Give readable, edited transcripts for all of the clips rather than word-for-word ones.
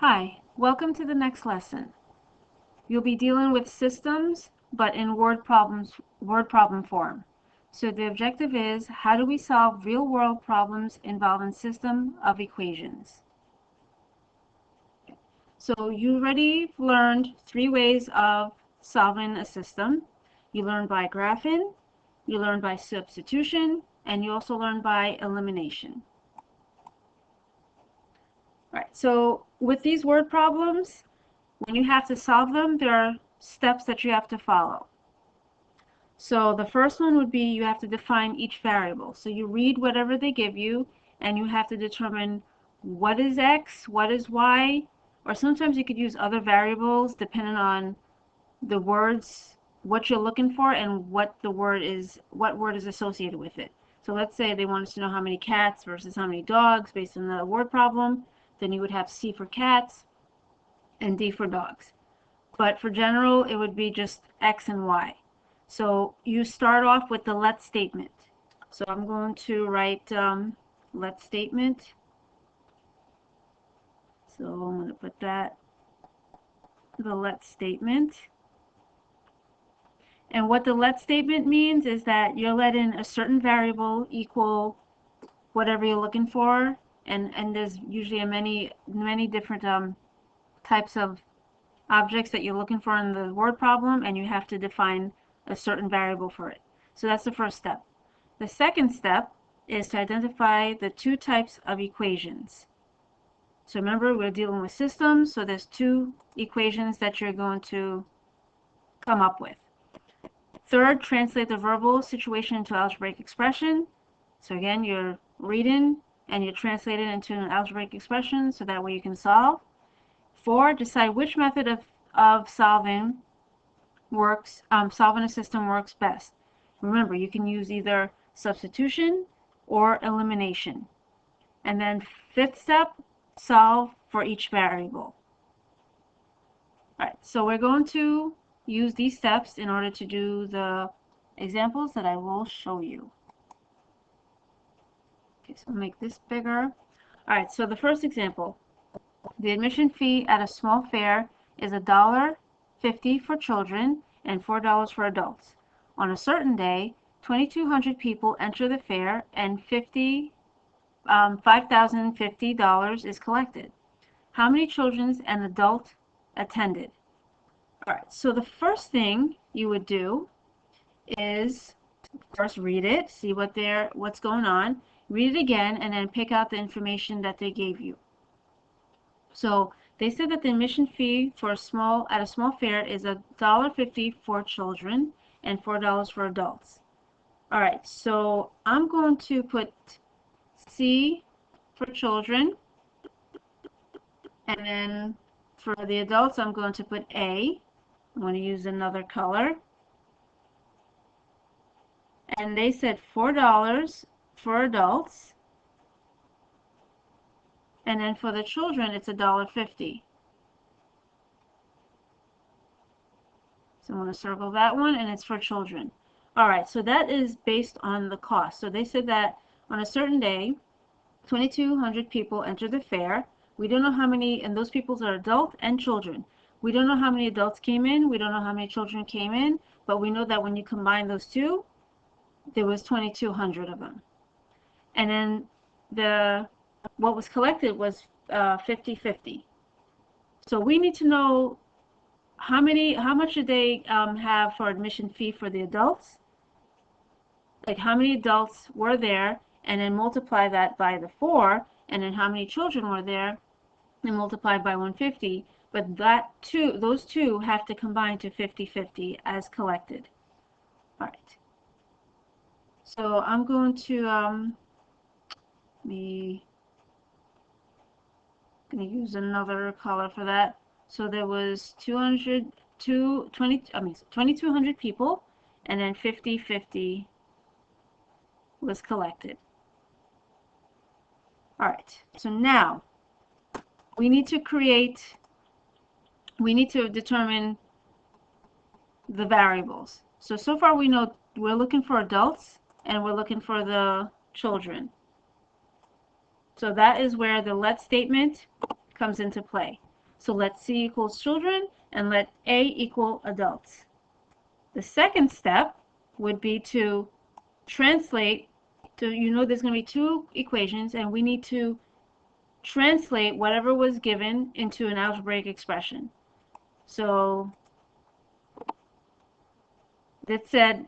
Hi, welcome to the next lesson. You'll be dealing with systems, but in word problem form. So the objective is, how do we solve real-world problems involving system of equations? So you already learned 3 ways of solving a system. You learned by graphing, you learned by substitution, and you also learned by elimination. Right, so with these word problems, when you have to solve them, there are steps that you have to follow. So the first one would be you have to define each variable. So you read whatever they give you, and you have to determine what is x, what is y, or sometimes you could use other variables depending on the words, what you're looking for, and what word is associated with it. So let's say they want us to know how many cats versus how many dogs based on the word problem. Then you would have C for cats and D for dogs. But for general, it would be just X and Y. So you start off with the let statement. So I'm going to write let statement. So I'm going to put that, the let statement. And what the let statement means is that you're letting a certain variable equal whatever you're looking for. And there's usually many different types of objects that you're looking for in the word problem, and you have to define a certain variable for it. So that's the first step. The second step is to identify the 2 types of equations. So remember, we're dealing with systems, so there's 2 equations that you're going to come up with. Third, translate the verbal situation into algebraic expression. So again, you're reading and you translate it into an algebraic expression so that way you can solve. 4, decide which method of solving a system works best. Remember, you can use either substitution or elimination. And then 5th step, solve for each variable. Alright, so we're going to use these steps in order to do the examples that I will show you. Okay, so I'll make this bigger. Alright, so the first example. The admission fee at a small fair is $1.50 for children and $4 for adults. On a certain day, 2,200 people enter the fair and $5,050 is collected. How many children and adults attended? Alright, so the first thing you would do is first read it, see what's going on, read it again, and then pick out the information that they gave you. So they said that the admission fee at a small fair is $1.50 for children and $4 for adults. Alright, so I'm going to put C for children, and then for the adults I'm going to put A. I'm going to use another color. And they said $4 for adults. And then for the children, it's $1.50. So I'm going to circle that one, and it's for children. Alright, so that is based on the cost. So they said that on a certain day, 2,200 people enter the fair. We don't know how many, and those people are adults and children. We don't know how many adults came in. We don't know how many children came in. But we know that when you combine those two, there was 2,200 of them. And then what was collected was 50-50. So we need to know how much did they have for admission fee for the adults, like how many adults were there, and then multiply that by the 4, and then how many children were there, and multiply by 150. But those two have to combine to 50-50 as collected. All right. So I'm going to use another color for that. So there was 2,200 people, and then 50-50 was collected. All right. So now we need to determine the variables. So far we know we're looking for adults and we're looking for the children. So that is where the let statement comes into play. So let C equals children and let A equal adults. The second step would be to translate. So you know there's going to be two equations, and we need to translate whatever was given into an algebraic expression. So that said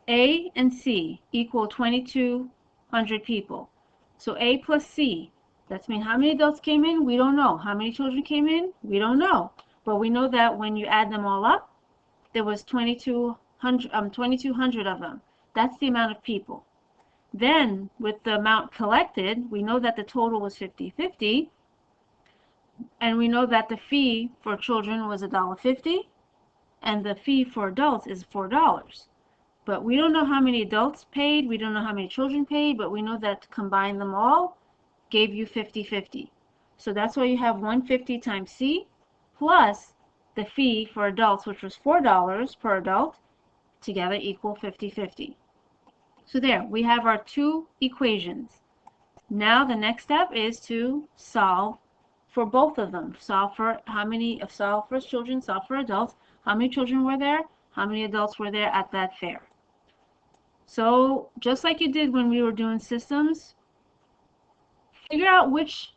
A and C equal 2,200 people. So A plus C, that's mean how many adults came in? We don't know. How many children came in? We don't know. But we know that when you add them all up, there was 2,200 of them. That's the amount of people. Then, with the amount collected, we know that the total was 50-50, and we know that the fee for children was $1.50, and the fee for adults is $4. But we don't know how many adults paid, we don't know how many children paid, but we know that to combine them all gave you 50-50. So that's why you have 150 times C plus the fee for adults, which was $4 per adult, together equal 50-50. So there, we have our two equations. Now the next step is to solve for both of them. Solve for solve for children, solve for adults. How many children were there? How many adults were there at that fair? So just like you did when we were doing systems, figure out which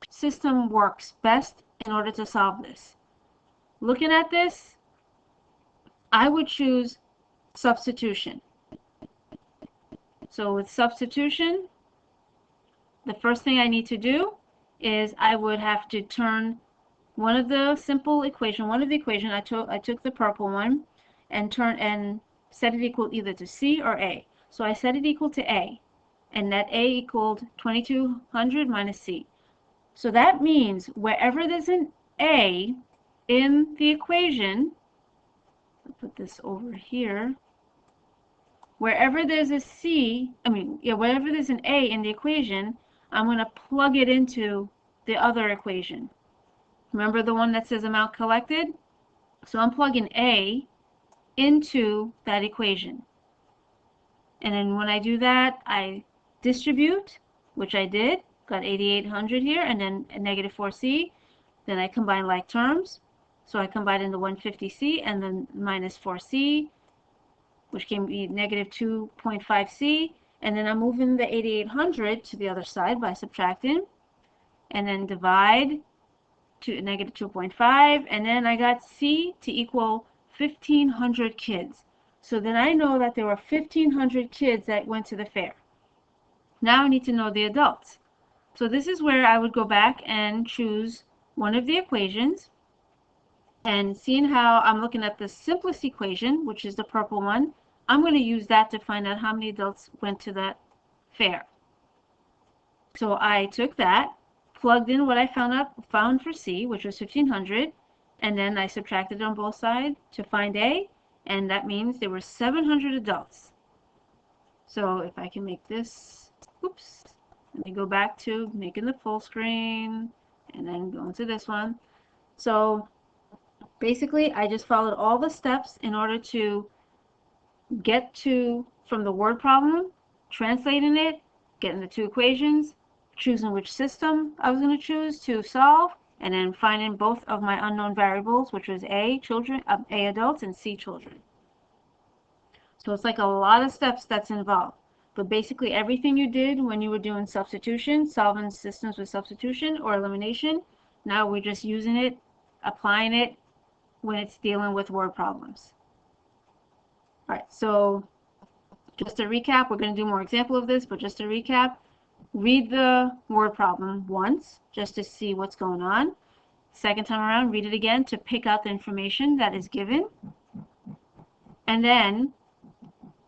system works best in order to solve this. Looking at this, I would choose substitution. So with substitution, the first thing I need to do is I would have to turn one of the equation, I took the purple one and set it equal either to C or A. So I set it equal to A, and that A equaled 2,200 minus C. So that means wherever there's an A in the equation, I'll put this over here, wherever there's a wherever there's an A in the equation, I'm going to plug it into the other equation. Remember the one that says amount collected? So I'm plugging A into that equation. And then when I do that, I distribute, which I did, got 8,800 here, and then a negative 4C. Then I combine like terms. So I combined in the 150C and then minus 4C, which can be negative 2.5C. And then I'm moving the 8,800 to the other side by subtracting. And then divide to negative 2.5. And then I got C to equal 1,500 kids. So then I know that there were 1,500 kids that went to the fair. Now I need to know the adults. So this is where I would go back and choose one of the equations. And seeing how I'm looking at the simplest equation, which is the purple one, I'm going to use that to find out how many adults went to that fair. So I took that, plugged in what I found for C, which was 1,500, and then I subtracted on both sides to find A, and that means there were 700 adults. So if I can make this, oops, let me go back to making the full screen, and then go into this one. So basically, I just followed all the steps in order to get from the word problem, translating it, getting the two equations, choosing which system I was going to choose to solve, and then finding both of my unknown variables, which was A adults and C children. So it's like a lot of steps that's involved. But basically everything you did when you were doing substitution, solving systems with substitution or elimination, now we're just using it, applying it when it's dealing with word problems. All right, so just to recap, we're going to do more example of this, but just to recap, read the word problem once just to see what's going on. Second time around, read it again to pick out the information that is given. And then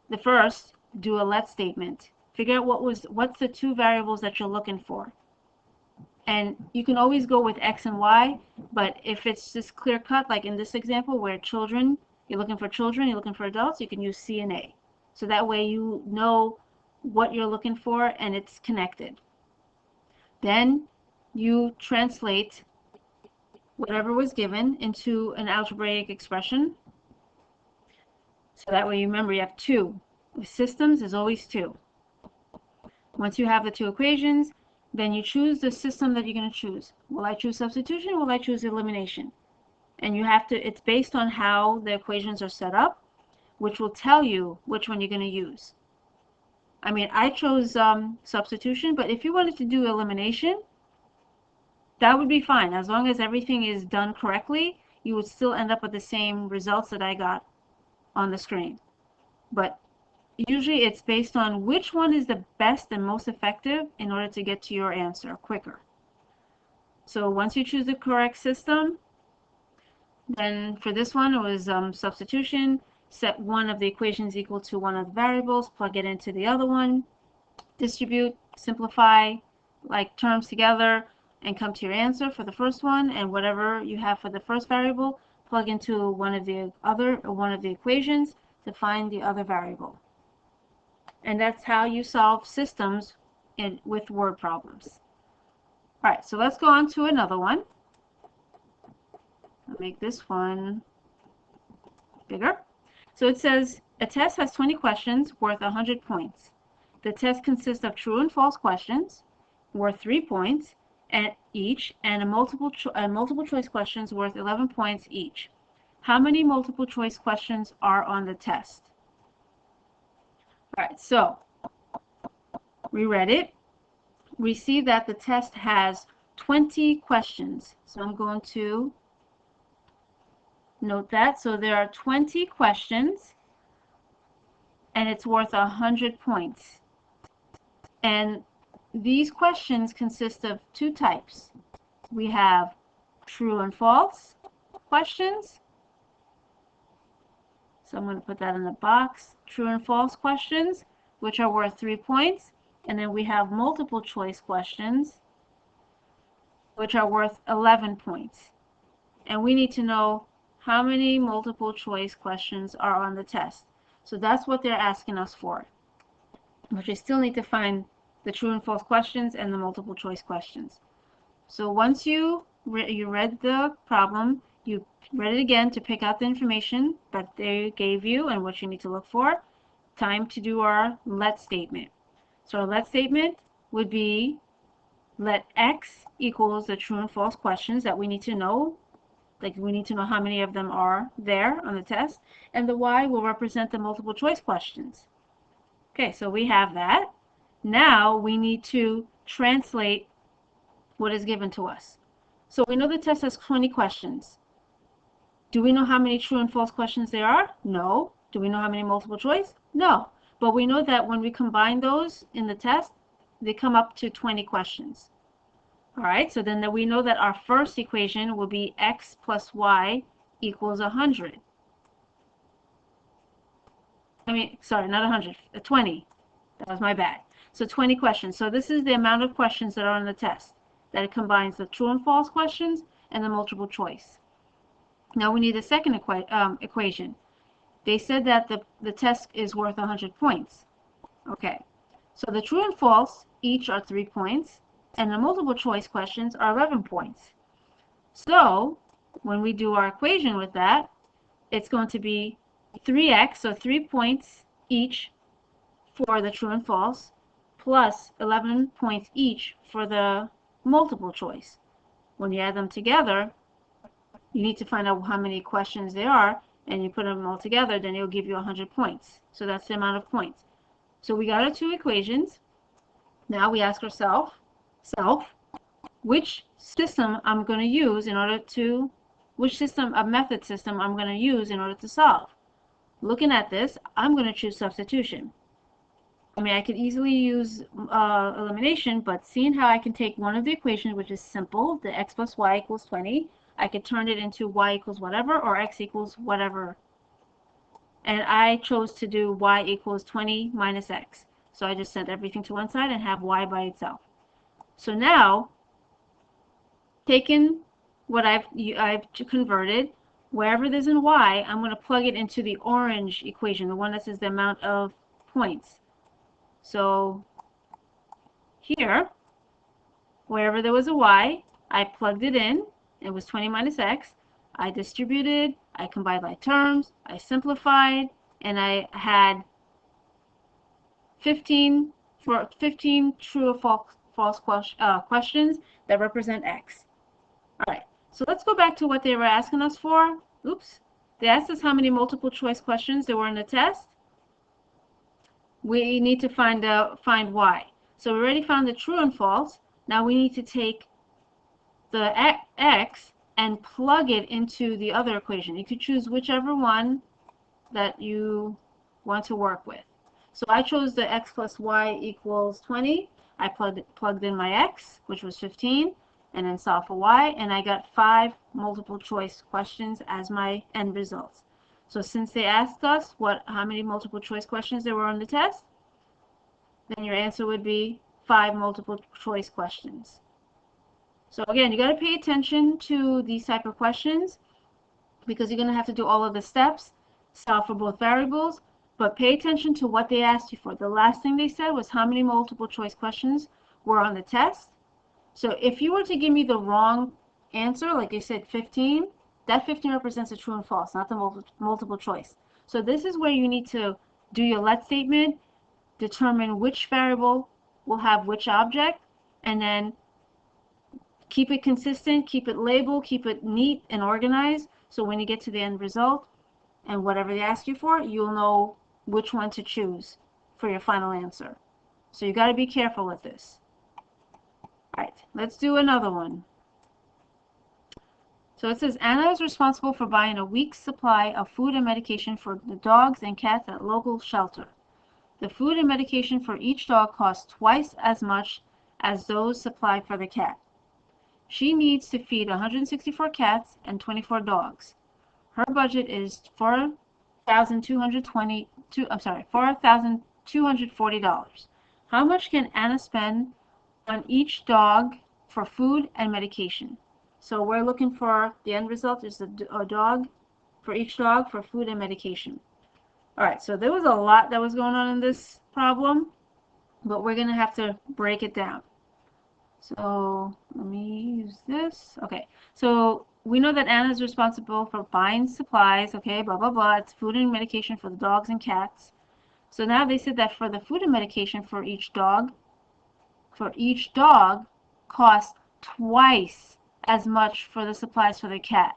the first, do a let statement. Figure out what's the two variables that you're looking for. And you can always go with X and Y, but if it's just clear cut, like in this example where children, you're looking for children, you're looking for adults, you can use C and A. So that way you know what you're looking for and it's connected. Then you translate whatever was given into an algebraic expression. So that way you remember you have two. With systems, there's always two. Once you have the two equations, then you choose the system that you're going to choose. Will I choose substitution? Will I choose elimination? And you have to, it's based on how the equations are set up, which will tell you which one you're going to use. I mean, I chose substitution, but if you wanted to do elimination, that would be fine. As long as everything is done correctly, you would still end up with the same results that I got on the screen. But usually it's based on which one is the best and most effective in order to get to your answer quicker. So once you choose the correct system, then for this one it was substitution. Set one of the equations equal to one of the variables, plug it into the other one, distribute, simplify like terms together, and come to your answer for the first one. And whatever you have for the first variable, plug into one of the equations to find the other variable. And that's how you solve systems with word problems. All right, so let's go on to another one. I'll make this one bigger. So it says a test has 20 questions worth 100 points. The test consists of true and false questions worth 3 points each, and multiple choice questions worth 11 points each. How many multiple choice questions are on the test? All right, so we read it. We see that the test has 20 questions. So I'm going to note that. So there are 20 questions, and it's worth 100 points. And these questions consist of two types. We have true and false questions. So I'm going to put that in the box. True and false questions, which are worth 3 points. And then we have multiple choice questions, which are worth 11 points. And we need to know how many multiple choice questions are on the test. So that's what they're asking us for. But you still need to find the true and false questions and the multiple choice questions. So once you read the problem, you read it again to pick out the information that they gave you and what you need to look for. Time to do our let statement. So our let statement would be let x equals the true and false questions that we need to know. Like we need to know how many of them are there on the test, and the y will represent the multiple choice questions. Okay, so we have that. Now we need to translate what is given to us. So we know the test has 20 questions. Do we know how many true and false questions there are? No. Do we know how many multiple choice? No. But we know that when we combine those in the test, they come up to 20 questions. All right, so then we know that our first equation will be x plus y equals 100. I mean, sorry, not 100, 20. That was my bad. So 20 questions. So this is the amount of questions that are on the test. That it combines the true and false questions and the multiple choice. Now we need a second equation. They said that the test is worth 100 points. Okay, so the true and false each are 3 points, and the multiple choice questions are 11 points. So when we do our equation with that, it's going to be 3x, so 3 points each for the true and false, plus 11 points each for the multiple choice. When you add them together, you need to find out how many questions there are, and you put them all together, then it'll give you 100 points. So that's the amount of points. So we got our two equations. Now we ask ourselves, which system I'm going to use in order to, method system I'm going to use in order to solve. Looking at this, I'm going to choose substitution. I mean, I could easily use elimination, but seeing how I can take one of the equations, which is simple, the x plus y equals 20, I could turn it into y equals whatever, or x equals whatever. And I chose to do y equals 20 minus x. So I just set everything to one side and have y by itself. So now, taking what I've converted, wherever there's a y, I'm going to plug it into the orange equation, the one that says the amount of points. So here, wherever there was a y, I plugged it in. It was 20 minus x. I distributed, I combined my terms, I simplified, and I had 15 true or false questions that represent X. All right, so let's go back to what they were asking us for. Oops. They asked us how many multiple choice questions there were in the test. We need to find Y. So we already found the true and false. Now we need to take the X and plug it into the other equation. You could choose whichever one that you want to work with. So I chose the X plus Y equals 20. I plugged in my X, which was 15, and then solved for Y, and I got 5 multiple choice questions as my end results. So since they asked us how many multiple choice questions there were on the test, then your answer would be 5 multiple choice questions. So again, you got to pay attention to these type of questions because you're going to have to do all of the steps, solve for both variables, but pay attention to what they asked you for. The last thing they said was how many multiple choice questions were on the test. So if you were to give me the wrong answer, like they said 15, that 15 represents a true and false, not the multiple choice. So this is where you need to do your let statement, determine which variable will have which object, and then keep it consistent, keep it labeled, keep it neat and organized, so when you get to the end result and whatever they ask you for, you'll know which one to choose for your final answer. So you got to be careful with this. All right, let's do another one. So it says Anna is responsible for buying a week's supply of food and medication for the dogs and cats at local shelter. The food and medication for each dog costs twice as much as those supplied for the cat. She needs to feed 164 cats and 24 dogs. Her budget is $4,240. How much can Anna spend on each dog for food and medication? So we're looking for the end result is a dog for each dog for food and medication. All right, so there was a lot that was going on in this problem, but we're going to have to break it down. So let me use this. Okay, so we know that Anna is responsible for buying supplies, okay, blah, blah, blah. It's food and medication for the dogs and cats. So now they said that for the food and medication for each dog costs twice as much for the supplies for the cat.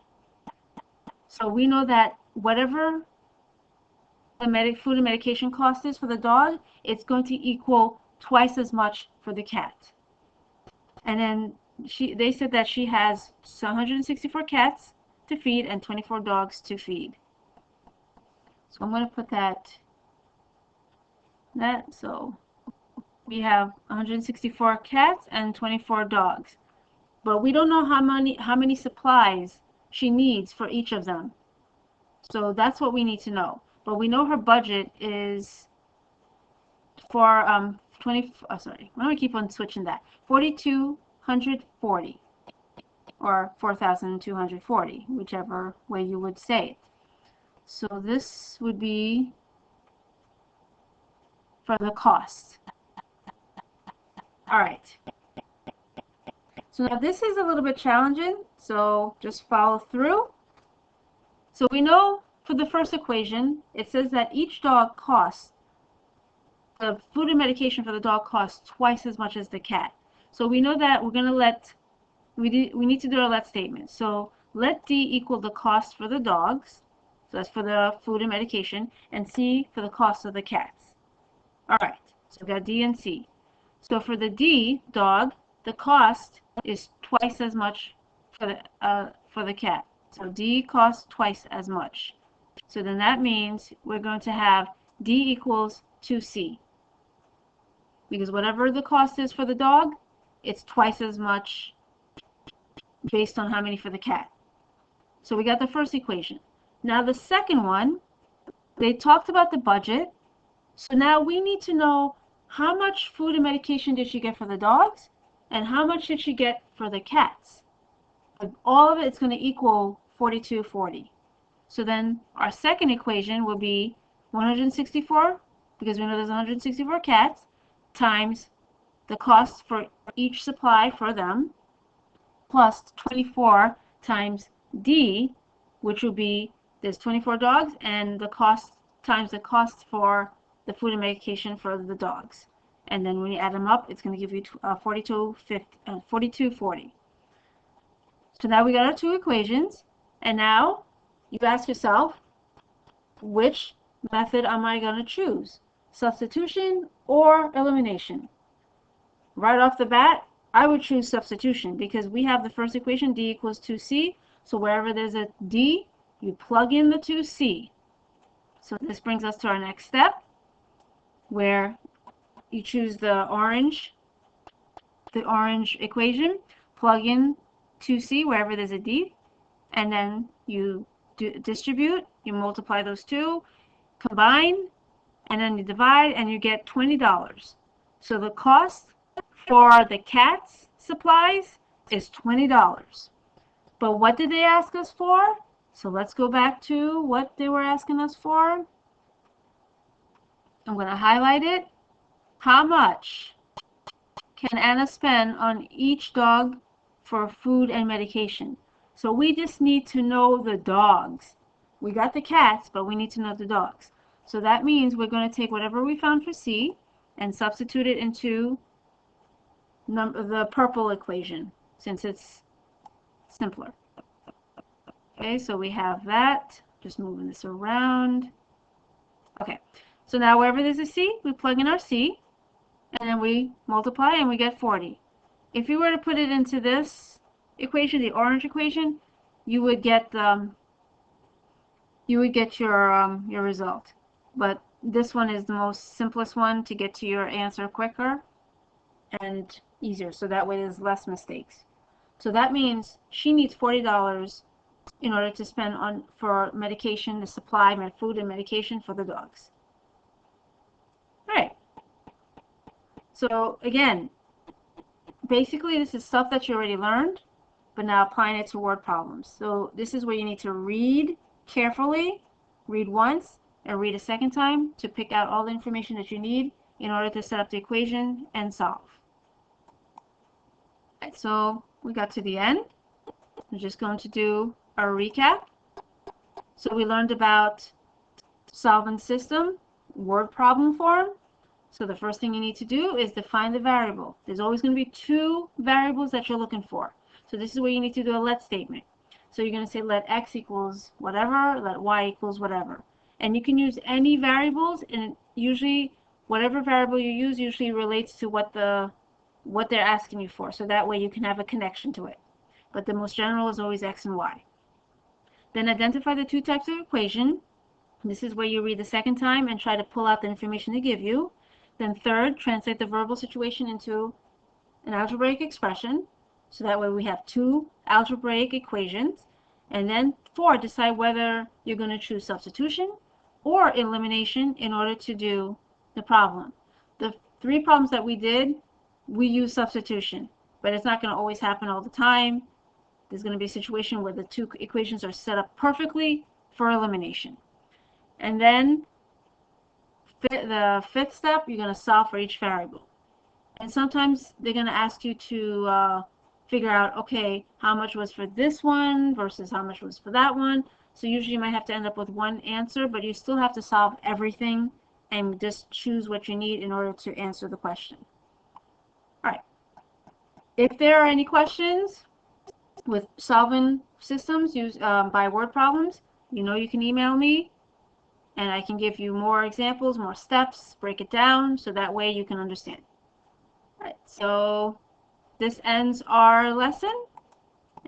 So we know that whatever the food and medication cost is for the dog, it's going to equal twice as much for the cat. And then they said that she has 164 cats to feed and 24 dogs to feed. So I'm going to put that. So we have 164 cats and 24 dogs. But we don't know how many supplies she needs for each of them. So that's what we need to know. But we know her budget is for why don't we keep on switching that? 4,240 or 4,240, whichever way you would say it. So this would be for the cost. All right. So now this is a little bit challenging, so just follow through. So we know for the first equation, it says that each dog costs, the food and medication for the dog costs twice as much as the cat. So we know that we're going to we need to do our let statement. So let D equal the cost for the dogs, so that's for the food and medication, and C for the cost of the cats. All right, so we've got D and C. So for the D dog, the cost is twice as much for the cat. So D costs twice as much. So then that means we're going to have D equals 2C. Because whatever the cost is for the dog, it's twice as much based on how many for the cat. So we got the first equation. Now the second one, they talked about the budget. So now we need to know how much food and medication did she get for the dogs and how much did she get for the cats. But all of it's going to equal 4,240. So then our second equation will be 164, because we know there's 164 cats, times the cost for each supply for them, plus 24 times D, which will be, there's 24 dogs, and the cost times the cost for the food and medication for the dogs. And then when you add them up, it's going to give you 4240. So now we got our two equations. And now you ask yourself, which method am I going to choose? Substitution or elimination? Right off the bat, I would choose substitution because we have the first equation, d equals 2c. So wherever there's a d, you plug in the 2c. So this brings us to our next step, where you choose the orange equation, plug in 2c wherever there's a d, and then you distribute, you multiply those two, combine, and then you divide, and you get $20. So the cost for the cat's supplies is $20. But what did they ask us for? So let's go back to what they were asking us for. I'm going to highlight it. How much can Anna spend on each dog for food and medication? So we just need to know the dogs. We got the cats, but we need to know the dogs. So that means we're going to take whatever we found for C and substitute it into the purple equation, since it's simpler. Okay, so we have that. Just moving this around. Okay, so now wherever there's a C, we plug in our C, and then we multiply, and we get 40. If you were to put it into this equation, the orange equation, you would get your result. But this one is the most simplest one to get to your answer quicker and easier, so that way there's less mistakes. So that means she needs $40 in order to spend for medication, to supply food and medication for the dogs. All right. So again, basically this is stuff that you already learned, but now applying it to word problems. So this is where you need to read carefully, read once, and read a second time to pick out all the information that you need in order to set up the equation and solve. All right, so we got to the end. I'm just going to do a recap. So we learned about solving system, word problem form. So the first thing you need to do is define the variable. There's always going to be two variables that you're looking for. So this is where you need to do a let statement. So you're going to say let x equals whatever, let y equals whatever. And you can use any variables, and usually whatever variable you use usually relates to what they're asking you for. So that way you can have a connection to it. But the most general is always x and y. Then identify the two types of equation. This is where you read the second time and try to pull out the information they give you. Then third, translate the verbal situation into an algebraic expression. So that way we have two algebraic equations. And then four, decide whether you're going to choose substitution or elimination in order to do the problem. The three problems that we did, we use substitution, but it's not going to always happen all the time. There's going to be a situation where the two equations are set up perfectly for elimination. And then the fifth step, you're going to solve for each variable. And sometimes they're going to ask you to figure out, okay, how much was for this one versus how much was for that one. So usually you might have to end up with one answer, but you still have to solve everything and just choose what you need in order to answer the question. All right. If there are any questions with solving systems used by word problems, you can email me, and I can give you more examples, more steps, break it down, so that way you can understand. All right, so this ends our lesson,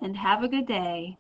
and have a good day.